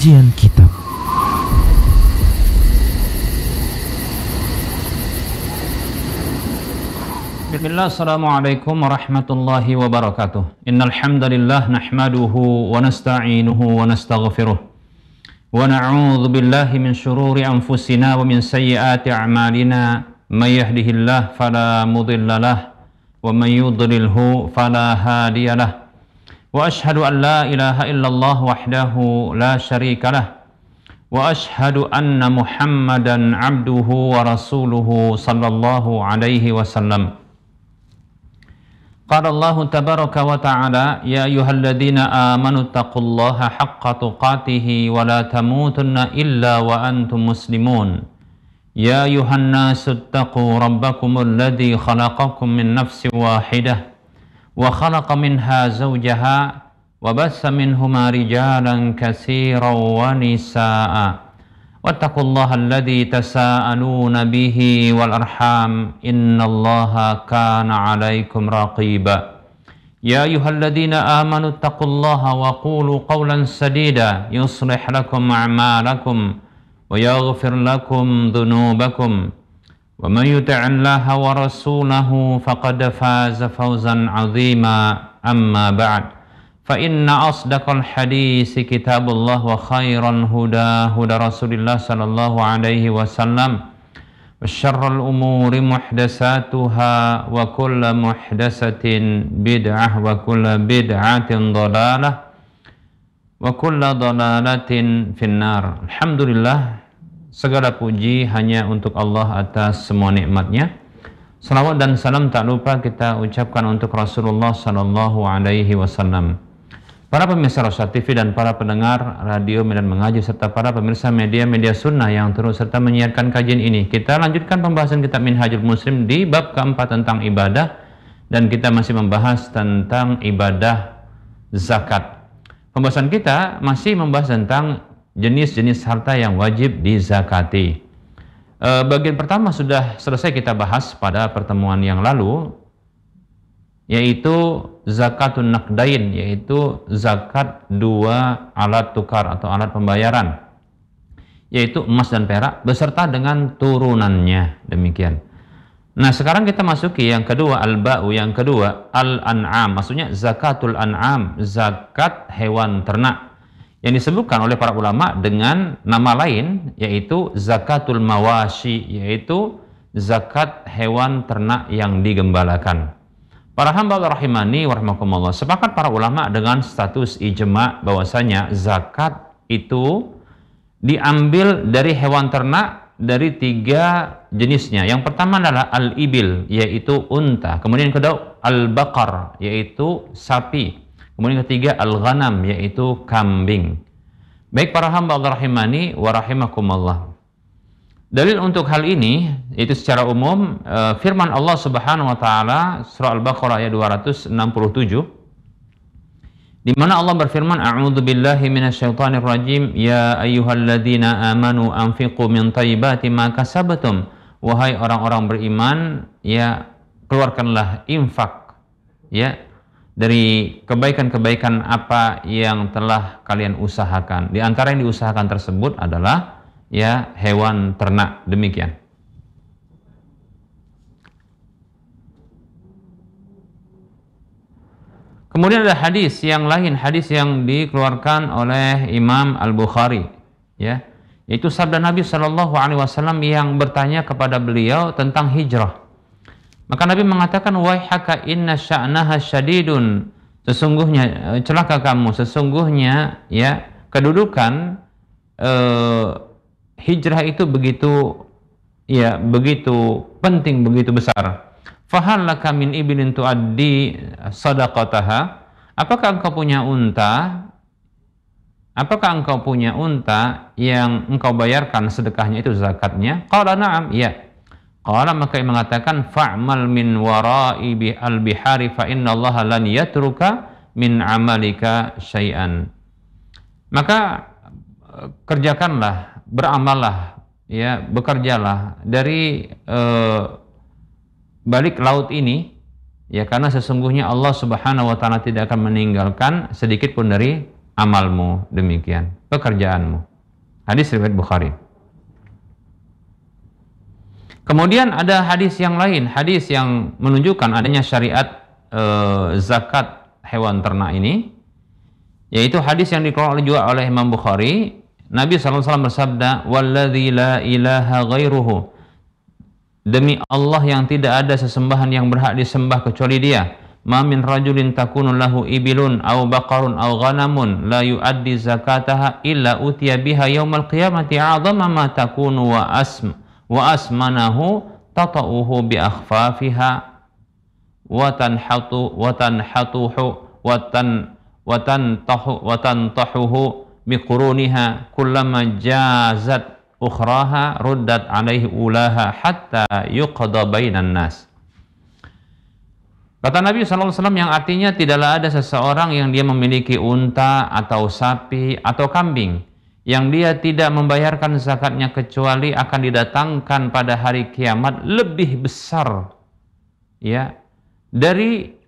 Kajian Kitab. Bismillah, assalamualaikum warahmatullahi wabarakatuh. Innal hamdalillah nahmaduhu wa nasta'inuhu wa nastaghfiruh. Wa na'udzu billahi min shururi anfusina wa min sayyiati a'malina. May yahdihillahu fala mudilla lahu wa may yudlilhu fala hadiya lahu. Wa ashhadu an la ilaha illallah wahdahu la syarika lahu. Wa ashhadu anna Muhammadan abduhu wa rasuluhu sallallahu alaihi wasallam. Qala Allah tabaraka wa ta'ala, ya ayyuhalladzina amanu taqullaha haqqa tuqatih wa la tamutunna illa wa antum muslimun. Ya ayyuhan nasu taqu rabbakumul ladzi khalaqakum min nafsin wahidah wa khalaqa minha zawjaha wa bassa minhuma rijalan katsiran wa nisaa'a. Wattaqullaha alladzi tasaaluna bihi wal arham innallaha kana 'alaikum raqiba. Ya ayyuhalladzina amanu taqullaha wa qulu qawlan sadida yuslih lakum a'malakum wa yaghfir lakum dhunubakum. Wa man yuti'illaha wa rasulahu faqad faza fawzan 'azima. Amma ba'd. Fa inna asdaqal hadisi kitabullah wa khairal huda huda Rasulillah sallallahu alaihi wasallam. Wa syarrul umuri muhdatsatuha wa kullu muhdatsatin bid'ah wa kullu bid'atin dhalalah wa kullu dhalalatin finnar. Alhamdulillah, segala puji hanya untuk Allah atas semua nikmatnya. Salawat dan salam tak lupa kita ucapkan untuk Rasulullah sallallahu alaihi wasallam. Para pemirsa Rosyad TV dan para pendengar radio Medan Mengaji serta para pemirsa media-media sunnah yang terus serta menyiarkan kajian ini, kita lanjutkan pembahasan kitab Minhajul Muslim di bab keempat tentang ibadah, dan kita masih membahas tentang ibadah zakat. Pembahasan kita masih membahas tentang jenis-jenis harta yang wajib dizakati. Bagian pertama sudah selesai kita bahas pada pertemuan yang lalu, yaitu zakatun naqdain, yaitu zakat dua alat tukar atau alat pembayaran, yaitu emas dan perak beserta dengan turunannya. Demikian. Nah, sekarang kita masuki yang kedua, al-ba'u, yang kedua al-an'am, maksudnya zakatul an'am, zakat hewan ternak, yang disebutkan oleh para ulama dengan nama lain, yaitu zakatul mawashi, yaitu zakat hewan ternak yang digembalakan. Para hamba Allah rahimani wa rahimakumullah, sepakat para ulama dengan status ijma bahwasanya zakat itu diambil dari hewan ternak dari tiga jenisnya. Yang pertama adalah al-ibil, yaitu unta. Kemudian kedua al-baqar, yaitu sapi. Kemudian ketiga al-ghanam, yaitu kambing. Baik para hamba Allah rahimani wa rahimakumullah, dalil untuk hal ini itu secara umum firman Allah Subhanahu wa taala surah Al-Baqarah ayat 267, di mana Allah berfirman, a'udzu billahi minasyaitonir rajim, ya ayyuhalladzina amanu anfiqu min thayyibati ma kasabtum. Wahai orang-orang beriman, ya keluarkanlah infak ya dari kebaikan-kebaikan apa yang telah kalian usahakan. Di antara yang diusahakan tersebut adalah ya hewan ternak. Demikian. Kemudian ada hadis yang lain, hadis yang dikeluarkan oleh Imam Al-Bukhari, ya, yaitu sabda Nabi Shallallahu Alaihi Wasallam yang bertanya kepada beliau tentang hijrah. Maka Nabi mengatakan, waihaka inna sya'naha syadidun, sesungguhnya celaka kamu, sesungguhnya ya kedudukan hijrah itu begitu penting, begitu besar. Fahal laka min ibilin tuaddi sadaqataha, apakah engkau punya unta? Apakah engkau punya unta yang engkau bayarkan sedekahnya itu zakatnya? Qala na'am, ya. Qala, maka ia mengatakan, fa'mal min wara'i al-bihari fa innallaha lan yatruka min amalika syai'an. Maka kerjakanlah, beramallah, ya, bekerjalah dari balik laut ini, ya, karena sesungguhnya Allah Subhanahu wa taala tidak akan meninggalkan sedikit pun dari amalmu. Demikian. pekerjaanmu. Hadis riwayat Bukhari. Kemudian ada hadis yang lain, hadis yang menunjukkan adanya syariat zakat hewan ternak ini, yaitu hadis yang dikeluarkan juga oleh Imam Bukhari. Nabi SAW bersabda, "Walladzi la ilaha ghairuhu." Demi Allah yang tidak ada sesembahan yang berhak disembah kecuali Dia. "Ma min rajulin takunu lahu ibilun aw baqarun aw ghanamun la yuaddi zakataha illa utiya biha yaumal qiyamati a'dhamma ma takunu wa asmanahu tata'uhu bi akhfafiha wa tantahuhu bi quruniha kullama jazat ukhraha ruddat alaihi ulaha hatta yuqda bainan nas." Kata Nabi SAW yang artinya tidaklah ada seseorang yang dia memiliki unta atau sapi atau kambing yang dia tidak membayarkan zakatnya kecuali akan didatangkan pada hari kiamat lebih besar ya dari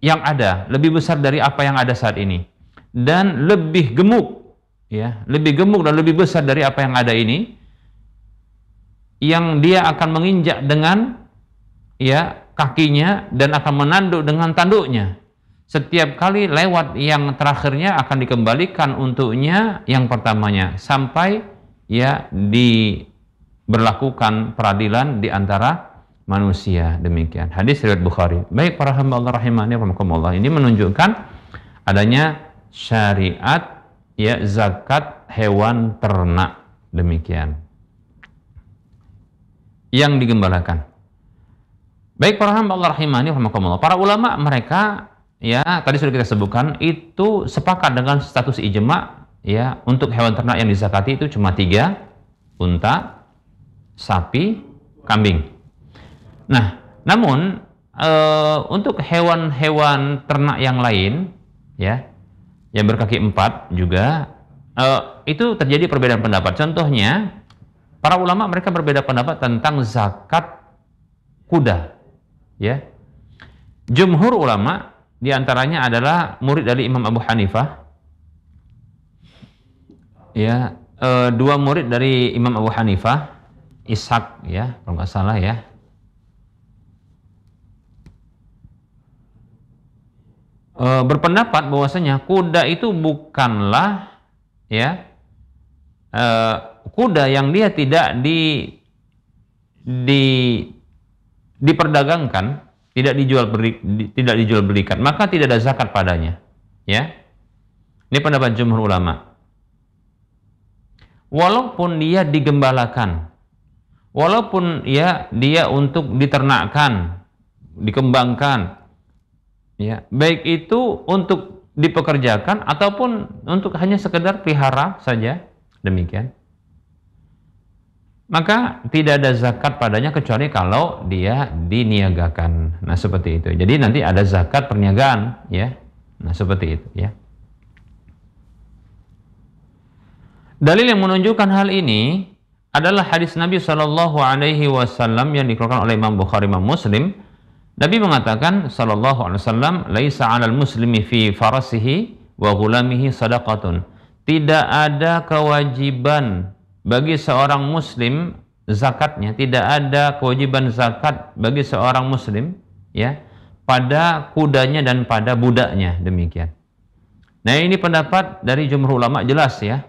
yang ada, lebih besar dari apa yang ada saat ini, dan lebih gemuk ya, lebih gemuk dan lebih besar dari apa yang ada ini, yang dia akan menginjak dengan ya kakinya dan akan menanduk dengan tanduknya. Setiap kali lewat yang terakhirnya akan dikembalikan untuknya yang pertamanya sampai ya diberlakukan peradilan di antara manusia. Demikian hadis riwayat Bukhari. Baik para hamba Allah rahimani rahimakumullah, ini menunjukkan adanya syariat ya zakat hewan ternak, demikian yang digembalakan. Baik para hamba Allah rahimani rahimakumullah, para ulama mereka ya tadi sudah kita sebutkan itu sepakat dengan status ijma ya untuk hewan ternak yang dizakati itu cuma 3, unta, sapi, kambing. Nah, namun untuk hewan-hewan ternak yang lain ya yang berkaki 4 juga itu terjadi perbedaan pendapat. Contohnya para ulama mereka berbeda pendapat tentang zakat kuda. Ya, jumhur ulama diantaranya adalah murid dari Imam Abu Hanifah. Ya, 2 murid dari Imam Abu Hanifah, Ishaq ya, kalau nggak salah ya. Berpendapat bahwasanya kuda itu bukanlah ya kuda yang dia tidak diperdagangkan, tidak dijual belikan, maka tidak ada zakat padanya. Ya, ini pendapat jumhur ulama. Walaupun dia digembalakan, walaupun ya dia untuk diternakkan, dikembangkan, ya baik itu untuk dipekerjakan ataupun untuk hanya sekedar pelihara saja, demikian. Maka tidak ada zakat padanya kecuali kalau dia diniagakan. Nah, seperti itu. Jadi nanti ada zakat perniagaan, ya. Nah, seperti itu, ya. Dalil yang menunjukkan hal ini adalah hadis Nabi Shallallahu Alaihi Wasallam yang dikeluarkan oleh Imam Bukhari, Imam Muslim. Nabi mengatakan Shallallahu Alaihi Wasallam, "Laisa 'alal muslimi fi farasihi wa ghulamihi sadaqatun." Tidak ada kewajiban bagi seorang muslim zakatnya, tidak ada kewajiban zakat bagi seorang muslim ya pada kudanya dan pada budaknya, demikian. Nah, ini pendapat dari jumhur ulama jelas ya.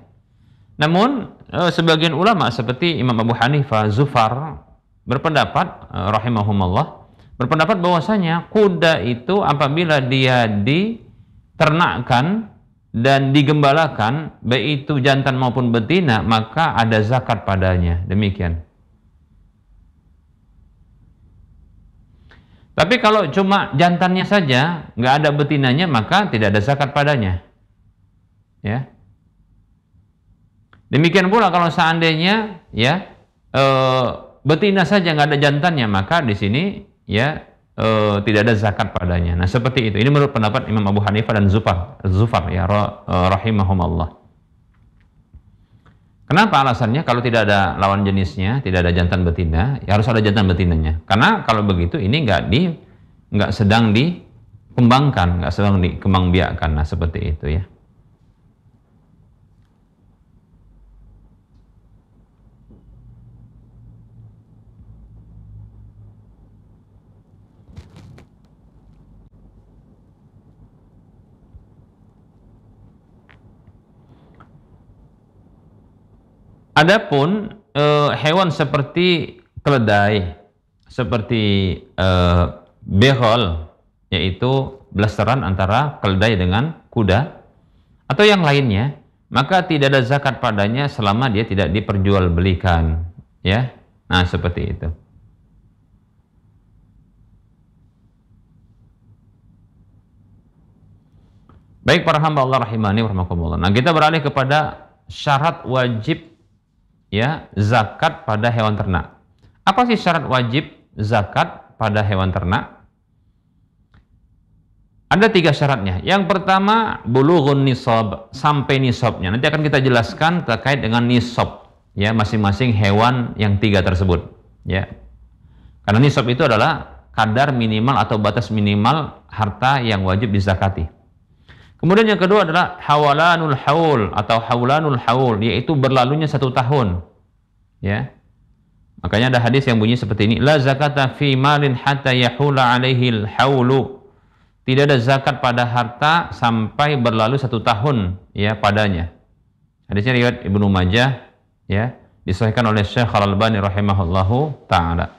Namun sebagian ulama seperti Imam Abu Hanifah, Zufar berpendapat rahimahumullah, berpendapat bahwasanya kuda itu apabila dia diternakkan dan digembalakan, baik itu jantan maupun betina, maka ada zakat padanya, demikian. Tapi kalau cuma jantannya saja, nggak ada betinanya, maka tidak ada zakat padanya. Ya. Demikian pula kalau seandainya ya betina saja nggak ada jantannya, maka di sini ya tidak ada zakat padanya. Nah, seperti itu. Ini menurut pendapat Imam Abu Hanifah dan Zufar ya rahimahumullah. Kenapa alasannya? Kalau tidak ada lawan jenisnya, tidak ada jantan betina, ya harus ada jantan betinanya. Karena kalau begitu ini nggak sedang dikembangkan, nggak sedang dikembangbiakkan. Nah, seperti itu ya. Adapun hewan seperti keledai, seperti behol, yaitu blasteran antara keledai dengan kuda, atau yang lainnya, maka tidak ada zakat padanya selama dia tidak diperjualbelikan, ya. Nah, seperti itu. Baik para hamba Allah rahimani warahmatullah. Nah, kita beralih kepada syarat wajib, ya, zakat pada hewan ternak. Apa sih syarat wajib zakat pada hewan ternak? Ada 3 syaratnya. Yang pertama, bulughun nisab, sampai nisabnya. Nanti akan kita jelaskan terkait dengan nisab, ya, masing-masing hewan yang 3 tersebut, ya. Karena nisab itu adalah kadar minimal atau batas minimal harta yang wajib dizakati. Kemudian yang kedua adalah hawalanul haul atau haulanul haul, yaitu berlalunya 1 tahun, ya. Makanya ada hadis yang bunyi seperti ini, la zakata fi malin hatta yahula alaihil haulu. Tidak ada zakat pada harta sampai berlalu 1 tahun, ya, padanya. Hadisnya riwayat Ibnu Majah, ya, disahihkan oleh Syekh Al-Albani rahimahullahu taala.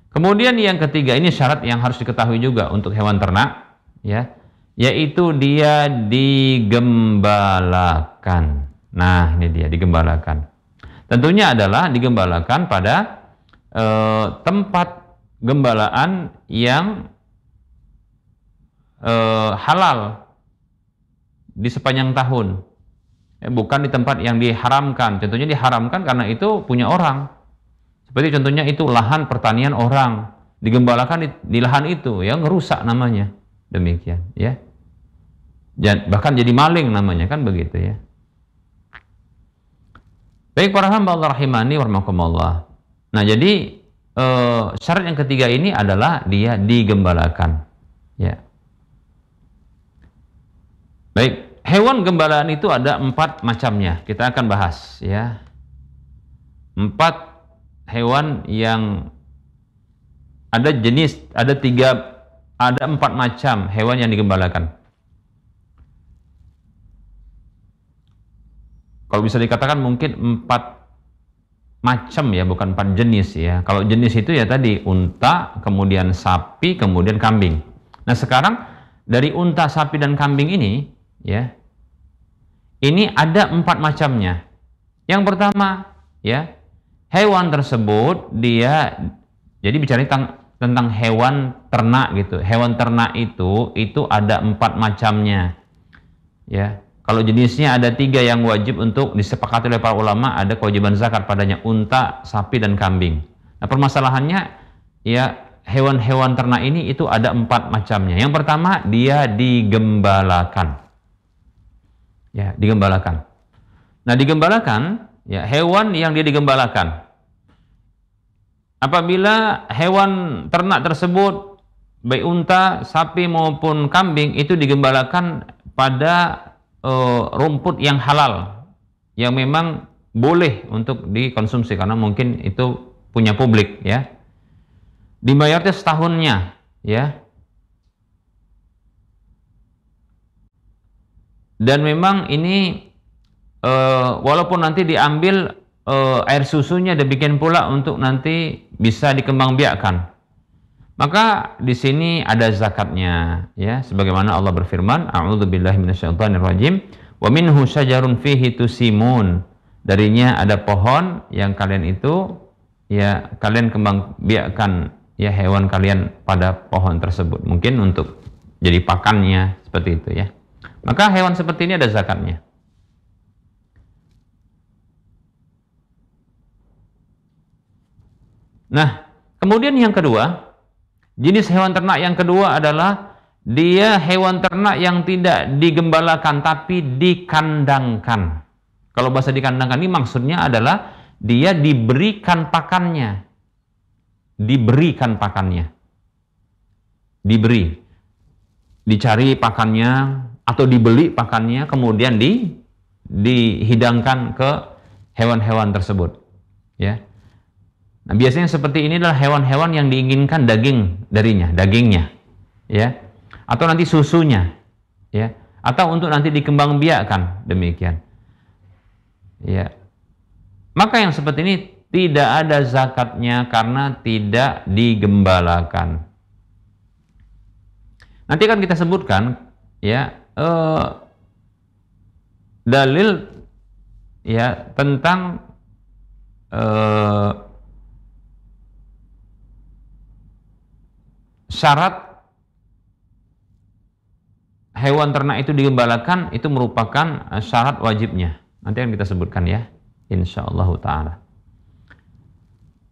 Kemudian yang ketiga, ini syarat yang harus diketahui juga untuk hewan ternak, ya, yaitu dia digembalakan. Nah, ini dia digembalakan. Tentunya adalah digembalakan pada tempat gembalaan yang halal di sepanjang tahun, bukan di tempat yang diharamkan. Contohnya diharamkan karena itu punya orang, seperti contohnya itu lahan pertanian orang, digembalakan di lahan itu, ya, ngerusak namanya, demikian, ya, bahkan jadi maling namanya, kan begitu, ya. Baik para hamba Allah rahimani warahmatullah. Nah, jadi syarat yang ketiga ini adalah dia digembalakan, ya. Baik, hewan gembalaan itu ada 4 macamnya. Kita akan bahas, ya. 4 hewan yang ada jenis, ada 4 macam hewan yang digembalakan. Kalau bisa dikatakan mungkin 4 macam, ya, bukan 4 jenis, ya. Kalau jenis itu ya tadi unta, kemudian sapi, kemudian kambing. Nah, sekarang dari unta, sapi, dan kambing ini, ya, ini ada 4 macamnya. Yang pertama, ya, hewan tersebut dia, jadi bicara tentang hewan ternak gitu. Hewan ternak itu ada 4 macamnya, ya. Kalau jenisnya ada 3 yang wajib untuk disepakati oleh para ulama, ada kewajiban zakat padanya, unta, sapi, dan kambing. Nah, permasalahannya, ya, hewan-hewan ternak ini itu ada 4 macamnya. Yang pertama, dia digembalakan. Ya, digembalakan. Nah, digembalakan, ya, hewan yang dia digembalakan. Apabila hewan ternak tersebut, baik unta, sapi maupun kambing, itu digembalakan pada rumput yang halal, yang memang boleh untuk dikonsumsi karena mungkin itu punya publik, ya. Dibayarnya setahunnya, ya. Dan memang ini walaupun nanti diambil air susunya, demikian pula untuk nanti bisa dikembangbiakkan. Maka di sini ada zakatnya, ya, sebagaimana Allah berfirman, a'udzubillahi minasyaitonirrajim, wa minhu syajarun fihi tusimun. Darinya ada pohon yang kalian itu, ya, kalian kembangbiakkan, ya, hewan kalian pada pohon tersebut, mungkin untuk jadi pakannya, seperti itu, ya. Maka hewan seperti ini ada zakatnya. Nah, kemudian yang kedua, jenis hewan ternak yang kedua adalah dia hewan ternak yang tidak digembalakan tapi dikandangkan. Kalau bahasa dikandangkan ini maksudnya adalah dia diberikan pakannya. Diberikan pakannya. Diberi. Dicari pakannya atau dibeli pakannya, kemudian dihidangkan ke hewan-hewan tersebut, ya. Nah, biasanya seperti ini adalah hewan-hewan yang diinginkan dagingnya, ya, atau nanti susunya, ya, atau untuk nanti dikembangbiakkan, demikian. ya, maka yang seperti ini tidak ada zakatnya karena tidak digembalakan. Nanti akan kita sebutkan ya dalil ya tentang syarat hewan ternak itu digembalakan, itu merupakan syarat wajibnya. Nanti akan kita sebutkan ya, insyaallah ta'ala.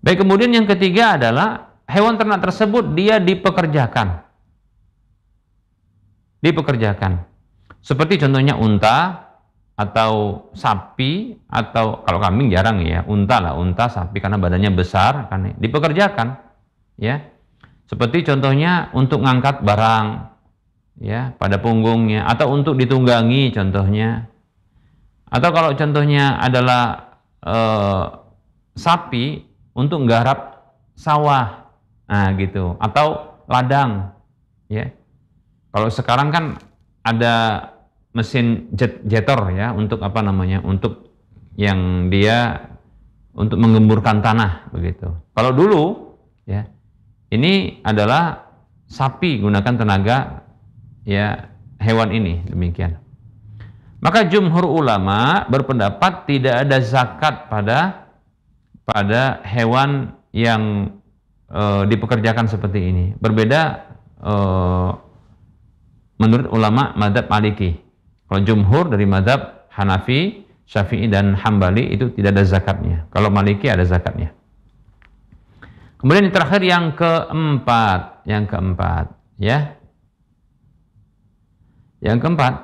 Baik, kemudian yang ketiga adalah hewan ternak tersebut dia dipekerjakan. Dipekerjakan. Seperti contohnya unta atau sapi, atau kalau kambing jarang ya, unta lah, unta, sapi karena badannya besar kan dipekerjakan ya. Seperti contohnya untuk ngangkat barang ya pada punggungnya, atau untuk ditunggangi contohnya. Atau kalau contohnya adalah sapi untuk nggarap sawah, nah gitu, atau ladang ya. Kalau sekarang kan ada mesin jetor ya, untuk apa namanya, untuk yang dia untuk menggemburkan tanah begitu. Kalau dulu ya, ini adalah sapi gunakan tenaga ya hewan ini, demikian. Maka jumhur ulama berpendapat tidak ada zakat pada hewan yang dipekerjakan seperti ini. Berbeda menurut ulama mazhab Maliki. Kalau jumhur dari mazhab Hanafi, Syafi'i dan Hambali itu tidak ada zakatnya. Kalau Maliki ada zakatnya. Kemudian yang terakhir yang keempat ya. Yang keempat,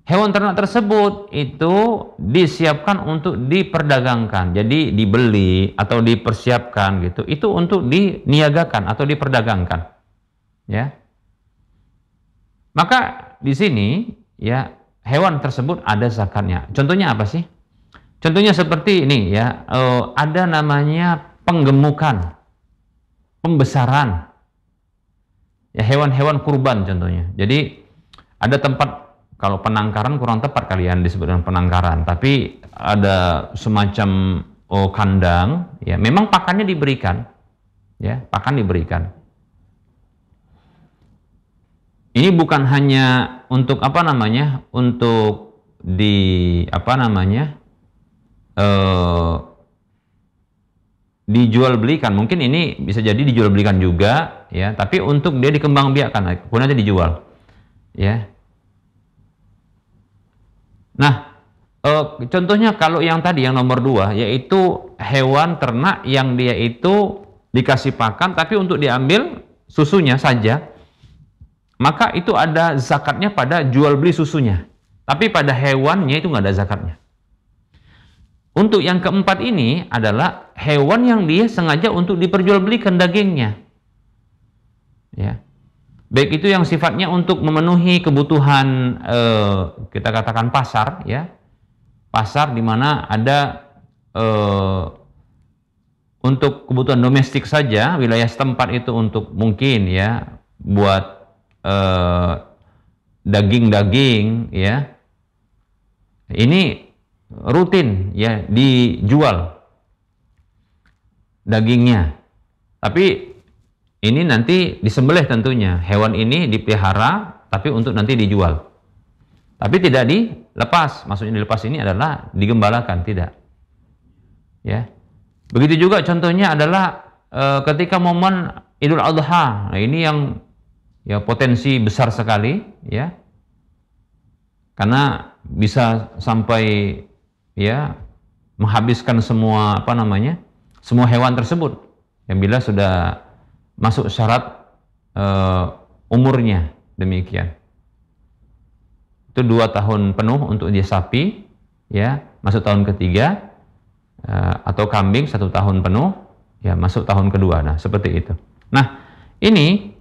hewan ternak tersebut itu disiapkan untuk diperdagangkan. Jadi dibeli atau dipersiapkan gitu. Itu untuk diniagakan atau diperdagangkan. Ya. Maka di sini ya hewan tersebut ada zakatnya. Contohnya apa sih? Contohnya seperti ini ya, ada namanya penggemukan, pembesaran. Ya hewan-hewan kurban contohnya. Jadi ada tempat, kalau penangkaran kurang tepat kalian disebut dengan penangkaran, tapi ada semacam kandang ya, memang pakannya diberikan. Ya, pakan diberikan. Ini bukan hanya untuk apa namanya, untuk di apa namanya dijual belikan. Mungkin ini bisa jadi dijual belikan juga ya, tapi untuk dia dikembangbiakkan, kemudian nanti dijual ya. Nah, contohnya kalau yang tadi yang nomor 2, yaitu hewan ternak yang dia itu dikasih pakan tapi untuk diambil susunya saja, maka itu ada zakatnya pada jual beli susunya. Tapi pada hewannya itu nggak ada zakatnya. Untuk yang keempat ini adalah hewan yang dia sengaja untuk diperjualbelikan dagingnya. Ya. Baik itu yang sifatnya untuk memenuhi kebutuhan kita katakan pasar ya. Pasar di mana ada untuk kebutuhan domestik saja, wilayah setempat itu untuk mungkin ya buat daging-daging ya, ini rutin ya dijual dagingnya, tapi ini nanti disembelih tentunya, hewan ini dipelihara tapi untuk nanti dijual, tapi tidak dilepas. Maksudnya dilepas ini adalah digembalakan, tidak ya. Begitu juga contohnya adalah ketika momen Idul Adha. Nah, ini yang ya potensi besar sekali ya, karena bisa sampai ya menghabiskan semua apa namanya, semua hewan tersebut yang bila sudah masuk syarat umurnya, demikian. Itu 2 tahun penuh untuk dia sapi ya, masuk tahun ketiga, atau kambing 1 tahun penuh ya, masuk tahun kedua. Nah seperti itu. Nah ini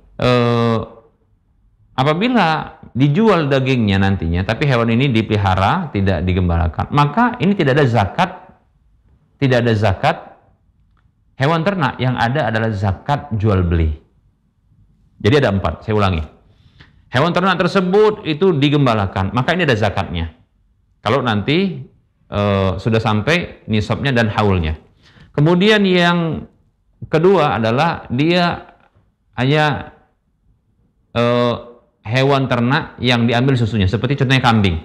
apabila dijual dagingnya nantinya, tapi hewan ini dipelihara, tidak digembalakan, maka ini tidak ada zakat, tidak ada zakat hewan ternak. Yang ada adalah zakat jual beli. Jadi ada 4, saya ulangi. Hewan ternak tersebut itu digembalakan, maka ini ada zakatnya. Kalau nanti sudah sampai nisabnya dan haulnya. Kemudian yang kedua adalah dia hanya hewan ternak yang diambil susunya, seperti contohnya kambing.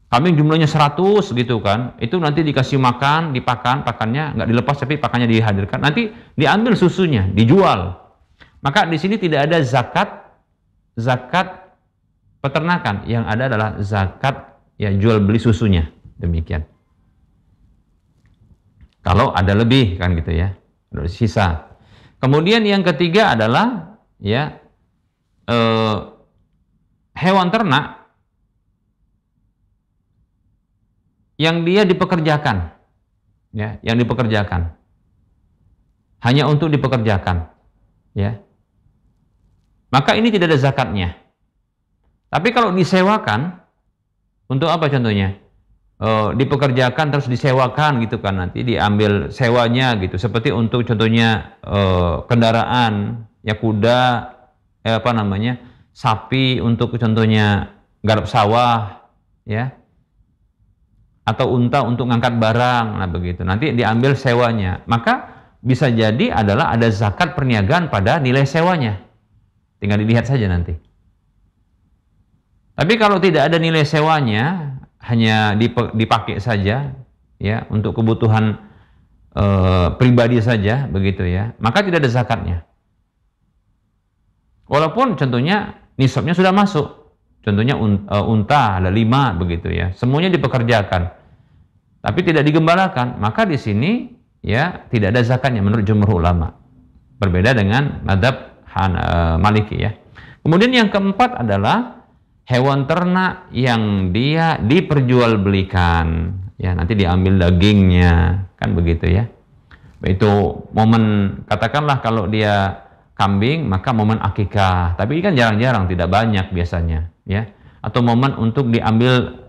Kambing jumlahnya 100 gitu kan, itu nanti dikasih makan, pakannya nggak dilepas tapi pakannya dihadirkan, nanti diambil susunya, dijual. Maka di sini tidak ada zakat peternakan, yang ada adalah zakat ya jual beli susunya, demikian. Kalau ada lebih kan gitu ya, ada sisa. Kemudian yang ketiga adalah ya hewan ternak yang dia dipekerjakan, ya, yang dipekerjakan, hanya untuk dipekerjakan, ya. Maka ini tidak ada zakatnya. Tapi kalau disewakan, untuk apa contohnya? Dipekerjakan terus disewakan gitu kan, nanti diambil sewanya gitu. Seperti untuk contohnya kendaraan, ya kuda, sapi untuk contohnya garap sawah, ya. Atau unta untuk ngangkat barang, nah begitu. Nanti diambil sewanya. Maka bisa jadi adalah ada zakat perniagaan pada nilai sewanya. Tinggal dilihat saja nanti. Tapi kalau tidak ada nilai sewanya, hanya dipakai saja, ya, untuk kebutuhan pribadi saja, begitu ya, maka tidak ada zakatnya. Walaupun contohnya nisabnya sudah masuk. Contohnya unta ada 5 begitu ya, semuanya dipekerjakan, tapi tidak digembalakan, maka di sini ya tidak ada zakatnya menurut jumhur ulama. Berbeda dengan mazhab Maliki ya. Kemudian yang keempat adalah hewan ternak yang dia diperjualbelikan, ya, nanti diambil dagingnya, kan begitu ya. Itu momen, katakanlah kalau dia kambing, maka momen akikah, tapi kan jarang-jarang, tidak banyak biasanya, ya. Atau momen untuk diambil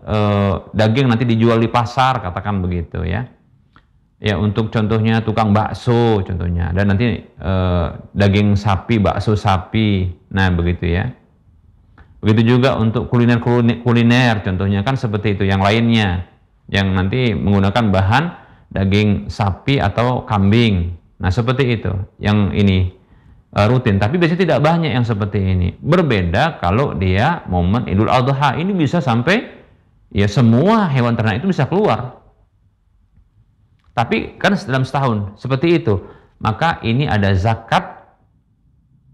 daging nanti dijual di pasar, katakan begitu ya. Ya, untuk contohnya tukang bakso contohnya, dan nanti daging sapi, bakso sapi, nah begitu ya. Begitu juga untuk kuliner contohnya kan seperti itu, yang lainnya yang nanti menggunakan bahan daging sapi atau kambing. Nah, seperti itu yang ini rutin, tapi biasanya tidak banyak yang seperti ini. Berbeda kalau dia momen Idul Adha, ini bisa sampai ya semua hewan ternak itu bisa keluar. Tapi kan dalam setahun seperti itu, maka ini ada zakat,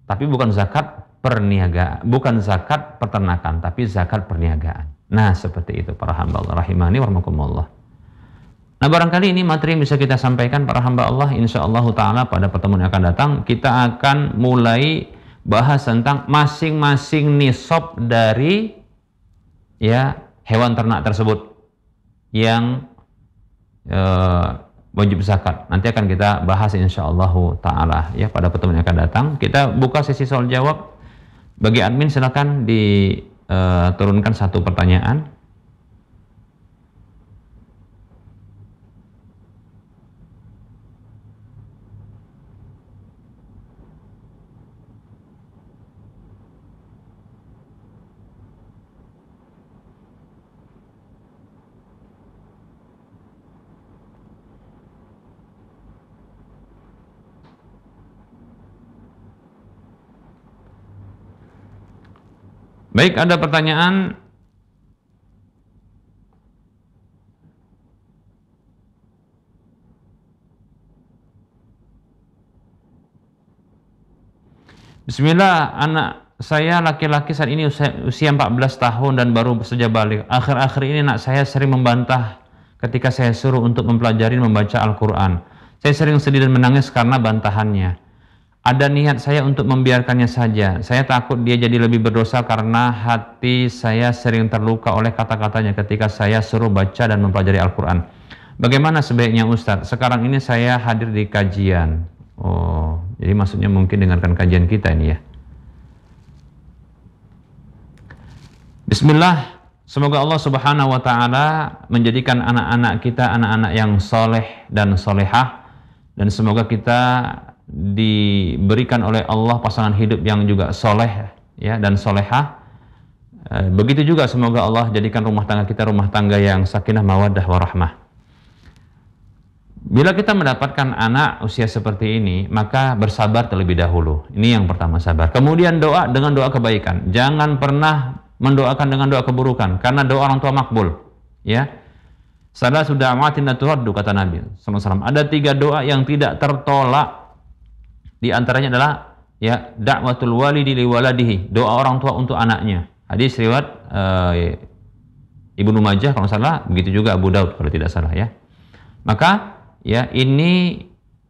tapi bukan zakat perniagaan, bukan zakat peternakan, tapi zakat perniagaan. Nah, seperti itu para hamba Allah rahimani warahmatullah. Nah, barangkali ini materi yang bisa kita sampaikan para hamba Allah. Insyaallah ta'ala pada pertemuan yang akan datang kita akan mulai bahas tentang masing-masing nisab dari ya hewan ternak tersebut yang wajib zakat. Nanti akan kita bahas insyaallah ta'ala ya pada pertemuan yang akan datang. Kita buka sesi soal jawab. Bagi admin silakan diturunkan satu pertanyaan. Baik, ada pertanyaan. Bismillah, anak saya laki-laki saat ini usia 14 tahun dan baru saja balik. Akhir-akhir ini anak saya sering membantah ketika saya suruh untuk mempelajari membaca Al-Quran. Saya sering sedih dan menangis karena bantahannya. Ada niat saya untuk membiarkannya saja. Saya takut dia jadi lebih berdosa karena hati saya sering terluka oleh kata-katanya ketika saya suruh baca dan mempelajari Al-Quran. Bagaimana sebaiknya Ustadz? Sekarang ini saya hadir di kajian. Oh, jadi maksudnya mungkin dengarkan kajian kita ini ya. Bismillah. Semoga Allah Subhanahu wa Ta'ala menjadikan anak-anak kita anak-anak yang soleh dan solehah, dan semoga kita diberikan oleh Allah pasangan hidup yang juga soleh ya dan solehah, Begitu juga semoga Allah jadikan rumah tangga kita rumah tangga yang sakinah mawaddah warahmah. Bila kita mendapatkan anak usia seperti ini, maka bersabar terlebih dahulu. Ini yang pertama, sabar. Kemudian doa dengan doa kebaikan. Jangan pernah mendoakan dengan doa keburukan, karena doa orang tua makbul. Ya, salah sudah amatin turaddu, kata Nabi SAW. Ada 3 doa yang tidak tertolak. Di antaranya adalah ya da'watul walidi li waladihi, doa orang tua untuk anaknya. Hadis riwayat Ibnu Majah kalau salah, begitu juga Abu Daud kalau tidak salah ya. Maka ya ini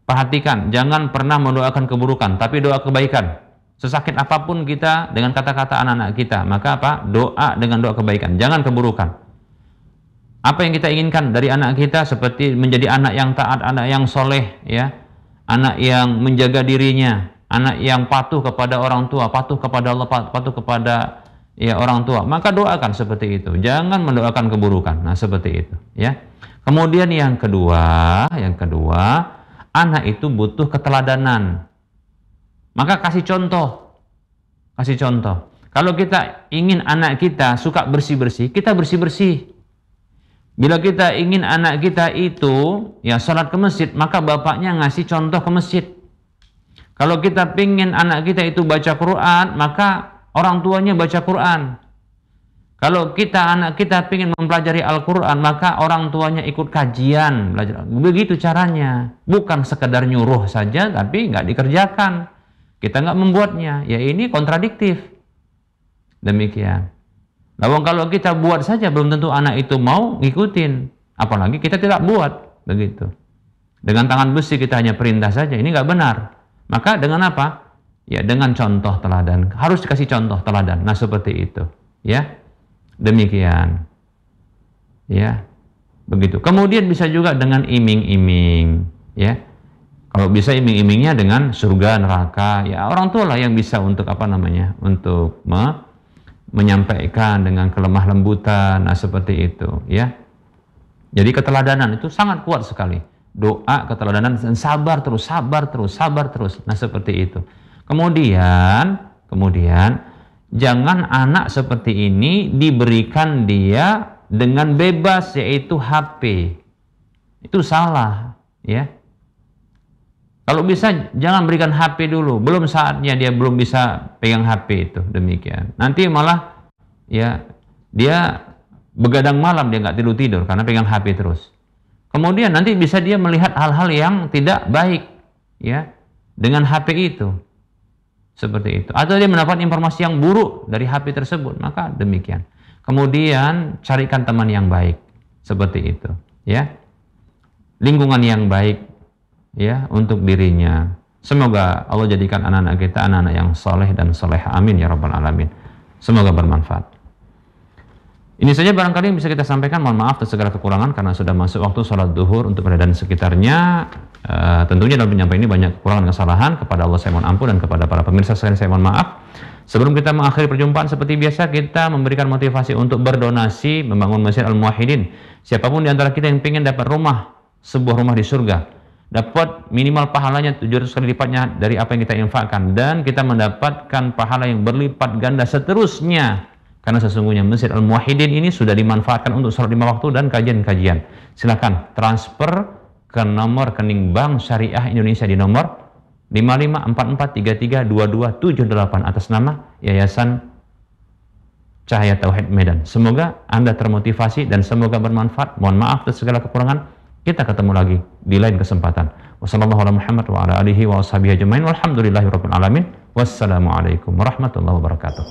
perhatikan, jangan pernah mendoakan keburukan, tapi doa kebaikan. Sesakit apapun kita dengan kata-kata anak-anak kita, maka apa? Doa dengan doa kebaikan, jangan keburukan. Apa yang kita inginkan dari anak kita seperti menjadi anak yang taat, anak yang soleh, ya, anak yang menjaga dirinya, anak yang patuh kepada orang tua, patuh kepada Allah, patuh kepada ya orang tua. Maka doakan seperti itu, jangan mendoakan keburukan. Nah seperti itu, ya. Kemudian yang kedua, anak itu butuh keteladanan. Maka kasih contoh. Kalau kita ingin anak kita suka bersih-bersih, kita bersih-bersih. Bila kita ingin anak kita itu ya sholat ke masjid, maka bapaknya ngasih contoh ke masjid. Kalau kita ingin anak kita itu baca Quran, maka orang tuanya baca Quran. Kalau anak kita ingin mempelajari Al-Quran, maka orang tuanya ikut kajian, belajar. Begitu caranya. Bukan sekedar nyuruh saja, tapi nggak dikerjakan. Kita nggak membuatnya. Ya ini kontradiktif. Demikian. Nah, kalau kita buat saja, belum tentu anak itu mau ngikutin. Apalagi kita tidak buat. Begitu. Dengan tangan besi kita hanya perintah saja. Ini nggak benar. Maka dengan apa? Ya dengan contoh teladan. Harus dikasih contoh teladan. Nah seperti itu. Ya. Demikian, ya, begitu. Kemudian bisa juga dengan iming-iming, ya. Kalau bisa iming-imingnya dengan surga neraka, ya orang tua lah yang bisa untuk untuk menyampaikan dengan kelemah lembutan, nah seperti itu, ya. Jadi keteladanan itu sangat kuat sekali. Doa, keteladanan, dan sabar terus. Nah seperti itu. Kemudian jangan anak seperti ini diberikan dia dengan bebas, yaitu HP. Itu salah, ya. Kalau bisa jangan berikan HP dulu, belum saatnya dia belum bisa pegang HP itu, demikian. Nanti malah ya dia begadang malam, dia nggak tidur karena pegang HP terus. Kemudian nanti bisa dia melihat hal-hal yang tidak baik, ya, dengan HP itu. Seperti itu. Atau dia mendapat informasi yang buruk dari HP tersebut, maka demikian. Kemudian carikan teman yang baik, seperti itu, ya. Lingkungan yang baik, ya, untuk dirinya. Semoga Allah jadikan anak-anak kita anak-anak yang soleh dan soleha. Amin ya rabbal alamin. Semoga bermanfaat. Ini saja barangkali yang bisa kita sampaikan. Mohon maaf atas segala kekurangan karena sudah masuk waktu sholat duhur untuk berada dan sekitarnya. Tentunya dalam penyampaian ini banyak kekurangan dan kesalahan. Kepada Allah saya mohon ampun dan kepada para pemirsa sekalian saya mohon maaf. Sebelum kita mengakhiri perjumpaan, seperti biasa kita memberikan motivasi untuk berdonasi membangun Masjid Al-Muwahhidin. Siapapun di antara kita yang ingin dapat sebuah rumah di surga, dapat minimal pahalanya 700 kali lipatnya dari apa yang kita infakkan, dan kita mendapatkan pahala yang berlipat ganda seterusnya. Karena sesungguhnya Masjid Al-Muwahhidin ini sudah dimanfaatkan untuk sholat 5 waktu dan kajian-kajian. Silakan transfer ke nomor rekening Bank Syariah Indonesia di nomor 5544332278 atas nama Yayasan Cahaya Tauhid Medan. Semoga Anda termotivasi dan semoga bermanfaat. Mohon maaf atas segala kekurangan. Kita ketemu lagi di lain kesempatan. Wassalamualaikum warahmatullahi wabarakatuh.